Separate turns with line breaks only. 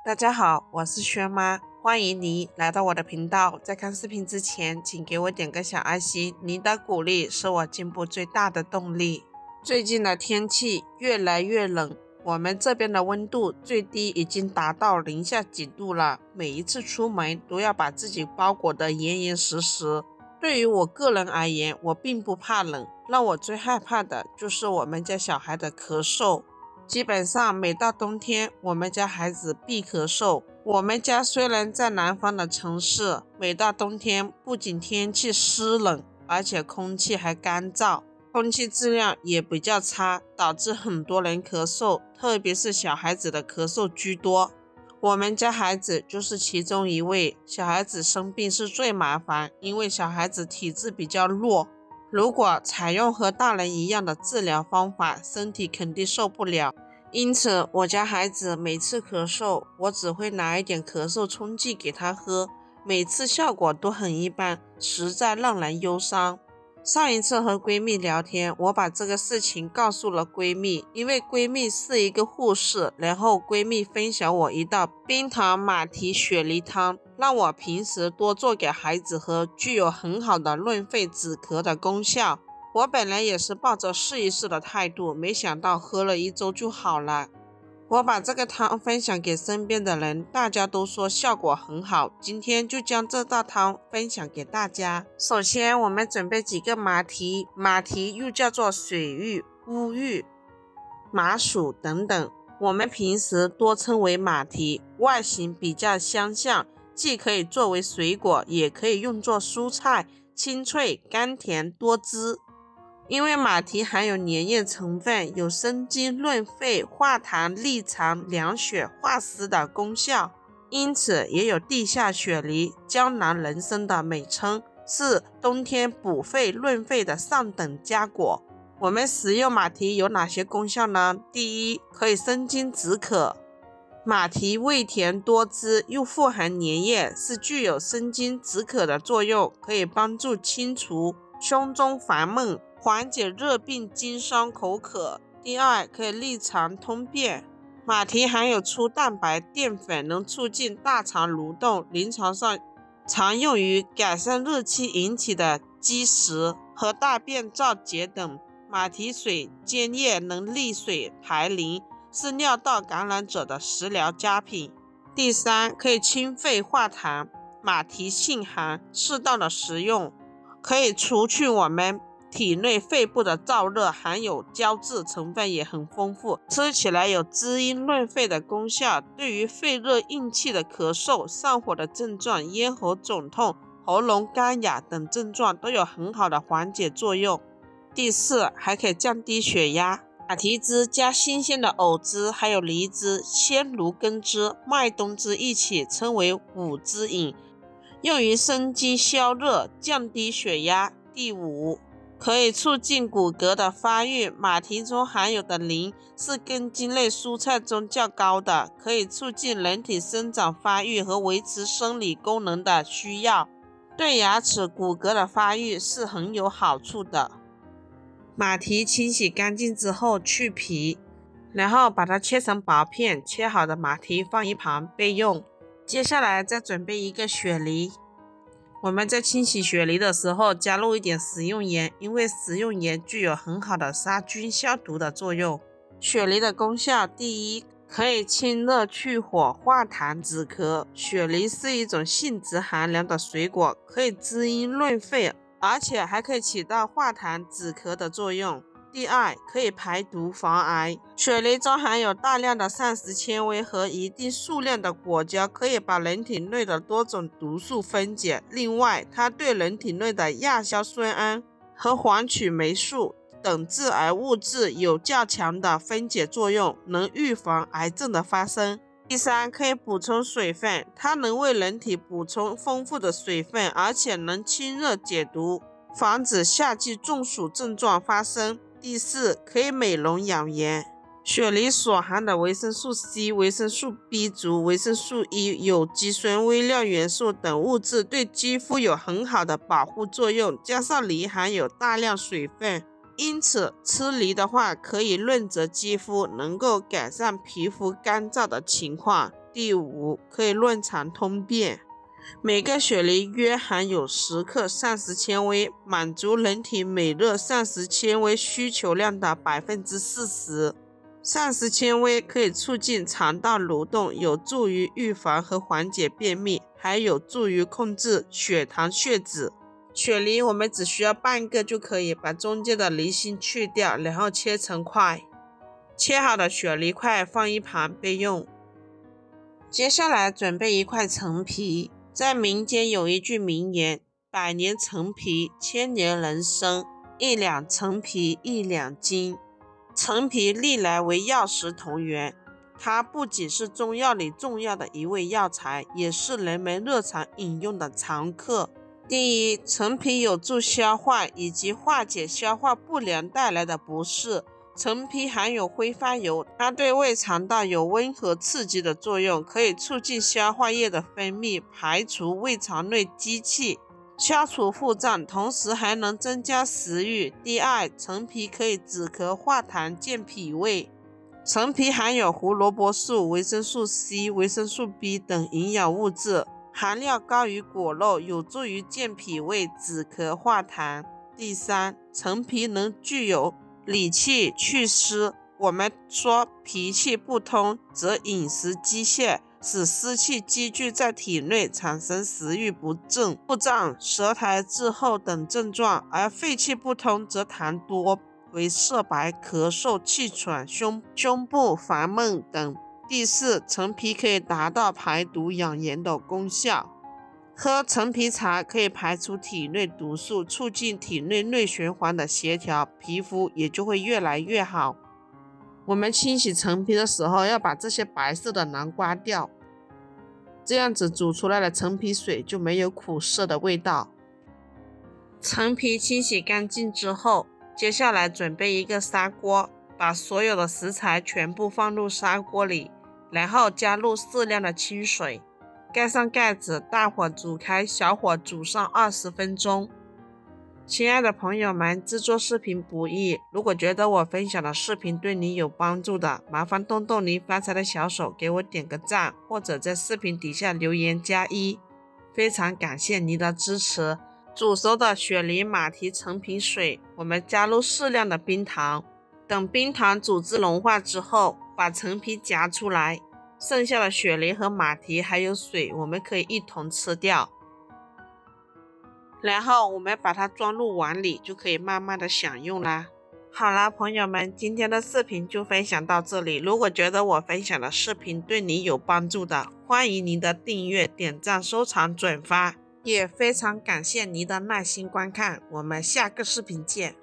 大家好，我是轩妈，欢迎你来到我的频道。在看视频之前，请给我点个小爱心，您的鼓励是我进步最大的动力。最近的天气越来越冷，我们这边的温度最低已经达到零下几度了，每一次出门都要把自己包裹得严严实实。对于我个人而言，我并不怕冷，让我最害怕的就是我们家小孩的咳嗽。基本上每到冬天，我们家孩子必咳嗽。我们家虽然在南方的城市，每到冬天不仅天气湿冷，而且空气还干燥，空气质量也比较差，导致很多人咳嗽，特别是小孩子的咳嗽居多。我们家孩子就是其中一位。小孩子生病是最麻烦，因为小孩子体质比较弱，如果采用和大人一样的治疗方法，身体肯定受不了。因此我家孩子每次咳嗽，我只会拿一点咳嗽冲剂给他喝，每次效果都很一般，实在让人忧伤。上一次和闺蜜聊天，我把这个事情告诉了闺蜜，因为闺蜜是一个护士，然后闺蜜分享我一道冰糖马蹄雪梨汤，让我平时多做给孩子喝，具有很好的润肺止咳的功效。我本来也是抱着试一试的态度，没想到喝了1周就好了。我把这个汤分享给身边的人，大家都说效果很好，今天就将这道汤分享给大家。首先我们准备几个马蹄，马蹄又叫做水芋、乌芋、麻薯等等，我们平时多称为马蹄，外形比较相像，既可以作为水果，也可以用作蔬菜，清脆甘甜多汁。因为马蹄含有粘液成分，有生津润肺、化痰利肠、凉血化湿的功效，因此也有地下雪梨、江南人参的美称，是冬天补肺润肺的上等佳果。我们食用马蹄有哪些功效呢？第一，可以生津止渴。马蹄味甜多汁，又富含粘液，是具有生津止渴的作用，可以帮助清除胸中烦闷，缓解热病经伤口渴。第二，可以利肠通便。马蹄含有粗蛋白淀粉，能促进大肠蠕动，临床上常用于改善日期引起的积食和大便燥结等。马蹄水煎液能利水排淋，是尿道感染者的食疗佳品。第三，可以清肺化痰。马蹄性寒，适当的食用可以除去我们体内肺部的燥热，含有胶质成分也很丰富，吃起来有滋阴润肺的功效，对于肺热硬气的咳嗽、上火的症状、咽喉肿痛、喉咙干哑等症状都有很好的缓解作用。第四，还可以降低血压。马蹄汁加新鲜的藕汁还有梨汁、鲜芦根汁、麦冬汁一起称为五汁饮，用于生肌消热，降低血压。第五，可以促进骨骼的发育。马蹄中含有的磷是根茎类蔬菜中较高的，可以促进人体生长发育和维持生理功能的需要，对牙齿骨骼的发育是很有好处的。马蹄清洗干净之后去皮，然后把它切成薄片，切好的马蹄放一旁备用。接下来再准备一个雪梨，我们在清洗雪梨的时候加入一点食用盐，因为食用盐具有很好的杀菌消毒的作用。雪梨的功效，第一，可以清热去火、化痰止咳。雪梨是一种性质寒凉的水果，可以滋阴润肺，而且还可以起到化痰止咳的作用。第二，可以排毒防癌。雪梨中含有大量的膳食纤维和一定数量的果胶，可以把人体内的多种毒素分解。另外，它对人体内的亚硝酸胺和黄曲霉素等致癌物质有较强的分解作用，能预防癌症的发生。第三，可以补充水分，它能为人体补充丰富的水分，而且能清热解毒，防止夏季中暑症状发生。第四，可以美容养颜。雪梨所含的维生素 C、维生素 B 族、维生素 E、有机酸、微量元素等物质对肌肤有很好的保护作用，加上梨含有大量水分，因此吃梨的话可以润泽肌肤，能够改善皮肤干燥的情况。第5，可以润肠通便。每个雪梨约含有10克膳食纤维，满足人体每日膳食纤维需求量的40%。膳食纤维可以促进肠道蠕动，有助于预防和缓解便秘，还有助于控制血糖血脂。雪梨我们只需要半个就可以，把中间的梨心去掉，然后切成块。切好的雪梨块放一旁备用。接下来准备一块陈皮。在民间有一句名言：100年陈皮，1000年人参，1两陈皮1两金。陈皮历来为药食同源，它不仅是中药里重要的一味药材，也是人们日常饮用的常客。第一，陈皮有助消化以及化解消化不良带来的不适。陈皮含有挥发油，它对胃肠道有温和刺激的作用，可以促进消化液的分泌，排除胃肠内积气，消除腹胀，同时还能增加食欲。第二，陈皮可以止咳化痰，健脾胃。陈皮含有胡萝卜素、维生素 C、维生素 B 等营养物质，含量高于果肉，有助于健脾胃、止咳化痰。第三，陈皮能具有理气祛湿。我们说脾气不通，则饮食积泄，使湿气积聚在体内，产生食欲不振、腹胀、舌苔滞后等症状；而肺气不通，则痰多，为色白、咳嗽、气喘、胸部烦闷等。第四，陈皮可以达到排毒养颜的功效。喝陈皮茶可以排出体内毒素，促进体内内循环的协调，皮肤也就会越来越好。我们清洗陈皮的时候，要把这些白色的囊刮掉，这样子煮出来的陈皮水就没有苦涩的味道。陈皮清洗干净之后，接下来准备一个砂锅，把所有的食材全部放入砂锅里，然后加入适量的清水，盖上盖子，大火煮开，小火煮上20分钟。亲爱的朋友们，制作视频不易，如果觉得我分享的视频对你有帮助的，麻烦动动你发财的小手给我点个赞，或者在视频底下留言加1，非常感谢您的支持。煮熟的雪梨马蹄陈皮水，我们加入适量的冰糖，等冰糖组织融化之后，把陈皮夹出来，剩下的雪梨和马蹄还有水，我们可以一同吃掉。然后我们把它装入碗里，就可以慢慢的享用啦。好啦，朋友们，今天的视频就分享到这里。如果觉得我分享的视频对你有帮助的，欢迎您的订阅、点赞、收藏、转发，也非常感谢您的耐心观看。我们下个视频见。